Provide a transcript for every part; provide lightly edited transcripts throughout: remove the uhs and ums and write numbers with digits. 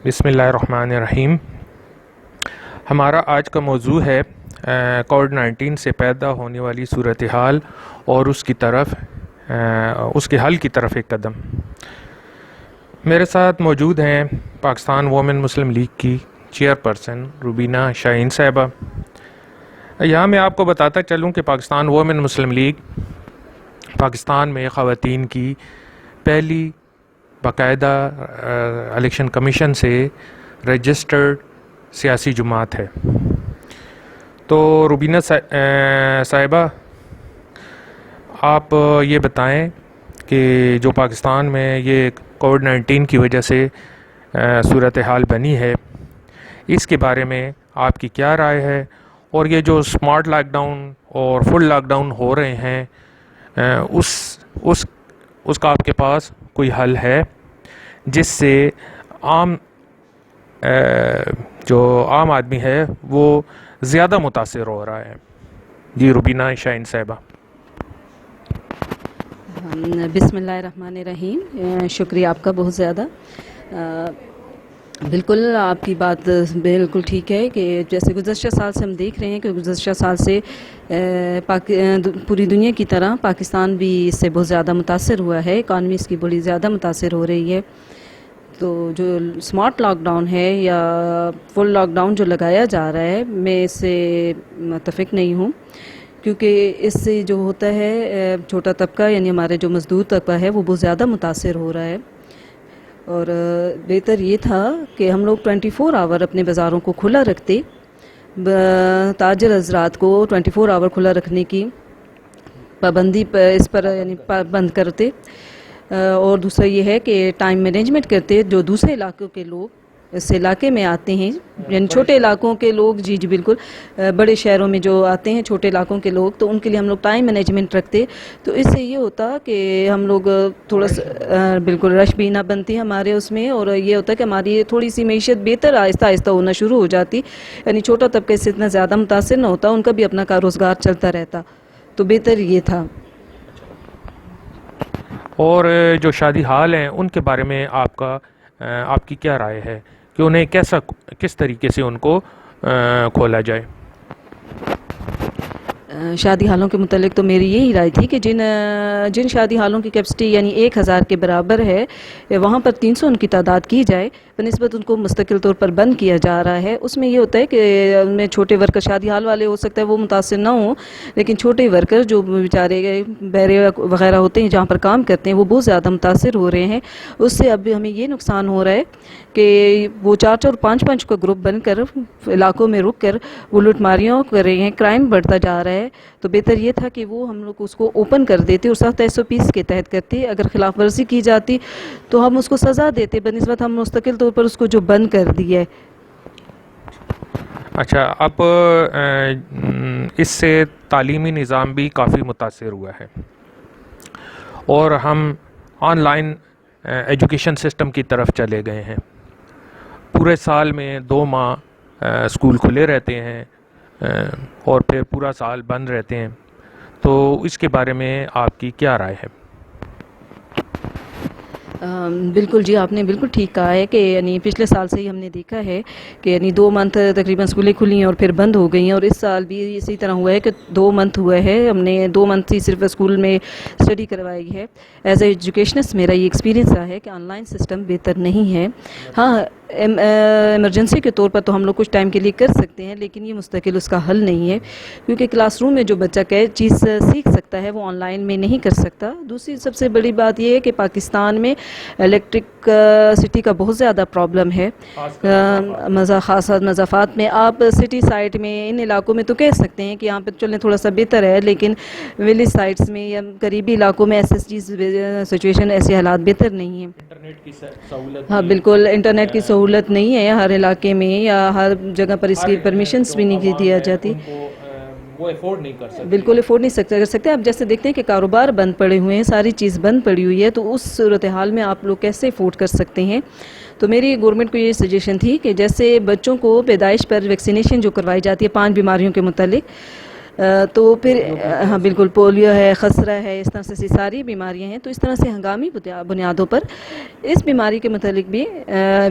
بسم اللہ الرحمن الرحیم۔ ہمارا آج کا موضوع ہے کووڈ-19 سے پیدا ہونے والی صورتحال اور اس کے حل کی طرف ایک قدم۔ میرے ساتھ موجود ہیں پاکستان وومن مسلم لیگ کی چیئرپرسن روبینہ شاہین صاحبہ۔ یہاں میں آپ کو بتاتا چلوں کہ پاکستان وومن مسلم لیگ پاکستان میں خواتین کی پہلی باقاعدہ الیکشن کمیشن سے رجسٹرڈ سیاسی جماعت ہے۔ تو روبینہ صاحبہ، آپ یہ بتائیں کہ جو پاکستان میں یہ کووڈ-19 کی وجہ سے صورتحال بنی ہے، اس کے بارے میں آپ کی کیا رائے ہے، اور یہ جو اسمارٹ لاک ڈاؤن اور فل لاک ڈاؤن ہو رہے ہیں اس کا آپ کے پاس کوئی حل ہے جس سے جو عام آدمی ہے وہ زیادہ متاثر ہو رہا ہے؟ جی روبینہ شاہین صاحبہ۔ بسم اللہ الرحمن الرحیم۔ شکریہ آپ کا بہت زیادہ۔ بالکل آپ کی بات بالکل ٹھیک ہے کہ جیسے گزشتہ سال سے ہم دیکھ رہے ہیں کہ گزشتہ سال سے پوری دنیا کی طرح پاکستان بھی اس سے بہت زیادہ متاثر ہوا ہے، اکانومی اس کی بڑی زیادہ متاثر ہو رہی ہے۔ تو جو اسمارٹ لاک ڈاؤن ہے یا فل لاک ڈاؤن جو لگایا جا رہا ہے، میں اس سے متفق نہیں ہوں، کیونکہ اس سے جو ہوتا ہے چھوٹا طبقہ یعنی ہمارے جو مزدور طبقہ ہے وہ بہت زیادہ متاثر ہو رہا ہے۔ اور بہتر یہ تھا کہ ہم لوگ 24 آور اپنے بازاروں کو کھلا رکھتے، تاجر حضرات کو 24 آور کھلا رکھنے کی پابندی اس پر یعنی بند کرتے، اور دوسرا یہ ہے کہ ٹائم مینجمنٹ کرتے۔ جو دوسرے علاقوں کے لوگ اس علاقے میں آتے ہیں، یعنی چھوٹے علاقوں کے لوگ، جی بالکل، بڑے شہروں میں جو آتے ہیں چھوٹے علاقوں کے لوگ، تو ان کے لیے ہم لوگ ٹائم مینجمنٹ رکھتے، تو اس سے یہ ہوتا کہ ہم لوگ تھوڑا سا بالکل رش بھی نہ بنتی ہمارے اس میں، اور یہ ہوتا کہ ہماری تھوڑی سی معیشت بہتر آہستہ آہستہ ہونا شروع ہو جاتی، یعنی چھوٹا طبقہ اس سے اتنا زیادہ متاثر نہ ہوتا، ان کا بھی اپنا روزگار چلتا رہتا، تو بہتر یہ تھا۔ اور جو شادی حال ہیں ان کے بارے میں آپ کی کیا رائے ہے کہ انہیں کس طریقے سے ان کو کھولا جائے؟ شادی حالوں کے متعلق تو میری یہی رائے تھی کہ جن شادی حالوں کی کیپیسٹی یعنی 1000 کے برابر ہے، وہاں پر 300 ان کی تعداد کی جائے، بنسبت ان کو مستقل طور پر بند کیا جا رہا ہے۔ اس میں یہ ہوتا ہے کہ ان میں چھوٹے ورکر شادی حال والے ہو سکتا ہے وہ متاثر نہ ہوں، لیکن چھوٹے ورکر جو بیچارے بیرے وغیرہ ہوتے ہیں جہاں پر کام کرتے ہیں وہ بہت زیادہ متاثر ہو رہے ہیں۔ اس سے اب ہمیں یہ نقصان ہو رہا ہے کہ وہ 4 اور 5 کا گروپ بن کر علاقوں میں رک کر وہ لوٹ ماریاں کر رہے ہیں، کرائم بڑھتا جا رہا ہے۔ تو بہتر یہ تھا کہ وہ ہم لوگ اس کو اوپن کر دیتے اور سخت SOPs کے تحت کرتے، اگر خلاف ورزی کی جاتی تو ہم اس کو سزا دیتے، بنسبت ہم مستقل طور پر اس کو جو بند کر دیا ہے۔ اچھا، اب اس سے تعلیمی نظام بھی کافی متاثر ہوا ہے، اور ہم آن لائن ایجوکیشن سسٹم کی طرف چلے گئے ہیں۔ پورے سال میں 2 ماہ اسکول کھلے رہتے ہیں اور پھر پورا سال بند رہتے ہیں، تو اس کے بارے میں آپ کی کیا رائے ہے؟ بالکل جی، آپ نے بالکل ٹھیک کہا ہے کہ یعنی پچھلے سال سے ہی ہم نے دیکھا ہے کہ یعنی 2 منتھ تقریباً اسکولیں کھلی ہیں اور پھر بند ہو گئی ہیں، اور اس سال بھی اسی طرح ہوا ہے کہ 2 منتھ ہوا ہے، ہم نے 2 منتھ ہی صرف اسکول میں اسٹڈی کروائی ہے۔ ایز اے ایجوکیشنسٹ میرا یہ ایکسپیرینس رہا ہے کہ آن لائن سسٹم بہتر نہیں ہے۔ ہاں، ایمرجنسی کے طور پر تو ہم لوگ کچھ ٹائم کے لیے کر سکتے ہیں، لیکن یہ مستقل اس کا حل نہیں ہے، کیونکہ کلاس روم میں جو بچہ چیز سیکھ سکتا ہے وہ آن لائن میں نہیں کر سکتا۔ دوسری سب سے بڑی بات یہ ہے کہ پاکستان میں الیکٹرک سٹی کا بہت زیادہ پرابلم ہے، خاص مضافات میں۔ آپ سٹی سائٹ میں ان علاقوں میں تو کہہ سکتے ہیں کہ یہاں پہ چلیں تھوڑا سا بہتر ہے، لیکن ولیج سائٹس میں یا قریبی علاقوں میں ایسے سچویشن، ایسے حالات بہتر نہیں ہیں۔ انٹرنیٹ کی سہولت، ہاں بالکل، انٹرنیٹ کی سہولت نہیں ہے ہر علاقے میں، یا ہر جگہ پر اس کی پرمیشنز بھی نہیں دی جاتی، وہ افورڈ نہیں کر سکتے، بالکل افورڈ نہیں کر سکتے۔ آپ جیسے دیکھتے ہیں کہ کاروبار بند پڑے ہوئے ہیں، ساری چیز بند پڑی ہوئی ہے، تو اس صورتحال میں آپ لوگ کیسے افورڈ کر سکتے ہیں؟ تو میری گورنمنٹ کو یہ سجیشن تھی کہ جیسے بچوں کو پیدائش پر ویکسینیشن جو کروائی جاتی ہے 5 بیماریوں کے متعلق، تو پھر ہاں بالکل پولیو ہے، خسرہ ہے، اس طرح سے ساری بیماریاں ہیں. تو اس طرح سے ہنگامی بنیادوں پر اس بیماری کے متعلق بھی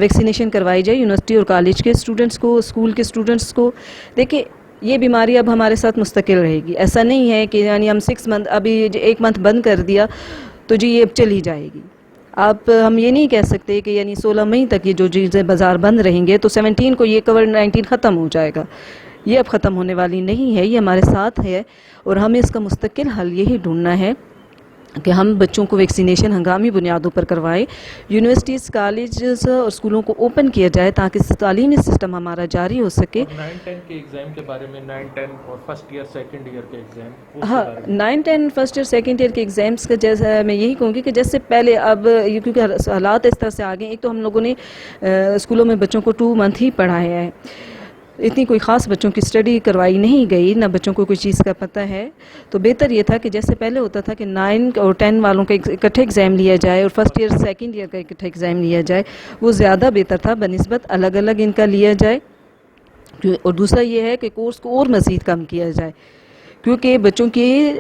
ویکسینیشن کروائی جائے یونیورسٹی اور کالج کے اسٹوڈنٹس کو، اسکول کے اسٹوڈنٹس کو. دیکھیں یہ بیماری اب ہمارے ساتھ مستقل رہے گی. ایسا نہیں ہے کہ یعنی ہم 6 منتھ ابھی 1 منتھ بند کر دیا تو جی یہ اب چلی جائے گی. آپ ہم یہ نہیں کہہ سکتے کہ یعنی 16 مئی تک یہ جو چیزیں بازار بند رہیں گے تو 17 کو یہ کووڈ-19 ختم ہو جائے گا. یہ اب ختم ہونے والی نہیں ہے، یہ ہمارے ساتھ ہے اور ہمیں اس کا مستقل حل یہی ڈھونڈنا ہے کہ ہم بچوں کو ویکسینیشن ہنگامی بنیادوں پر کروائیں. یونیورسٹیز، کالجز اور اسکولوں کو اوپن کیا جائے تاکہ تعلیمی سسٹم ہمارا جاری ہو سکے. 9-10 کے ایگزام کے بارے میں 9-10 اور فرسٹ ایئر سیکنڈ ایئر کے ایگزام ہاں 9-10 فرسٹ ایئر سیکنڈ ایئر کے ایگزامس کا جیسا میں یہی کہوں گی کہ جیسے پہلے اب کیونکہ حالات اس طرح سے آگئے. ایک تو ہم لوگوں نے اسکولوں میں بچوں کو 2 منتھ ہی پڑھایا ہے، اتنی کوئی خاص بچوں کی اسٹڈی کروائی نہیں گئی، نہ بچوں کو کوئی چیز کا پتہ ہے. تو بہتر یہ تھا کہ جیسے پہلے ہوتا تھا کہ 9 اور 10 والوں کا اکٹھے ایگزام لیا جائے اور فرسٹ ایئر سیکنڈ ایئر کا اکٹھے ایگزام لیا جائے، وہ زیادہ بہتر تھا بنسبت الگ الگ ان کا لیا جائے. اور دوسرا یہ ہے کہ کورس کو اور مزید کم کیا جائے کیونکہ بچوں کی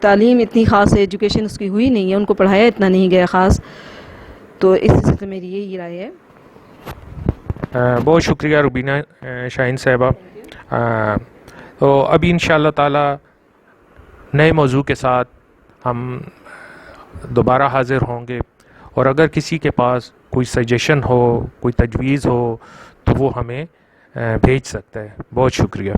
تعلیم اتنی خاص ہے، ایجوکیشن اس کی ہوئی نہیں ہے، ان کو پڑھایا اتنا نہیں گیا خاص. تو اس سلسلے سے میری یہی رائے ہے. بہت شکریہ روبینہ شاہین صاحبہ. تو ابھی ان شاء اللہ تعالی نئے موضوع کے ساتھ ہم دوبارہ حاضر ہوں گے، اور اگر کسی کے پاس کوئی سجیشن ہو، کوئی تجویز ہو تو وہ ہمیں بھیج سکتا ہے. بہت شکریہ.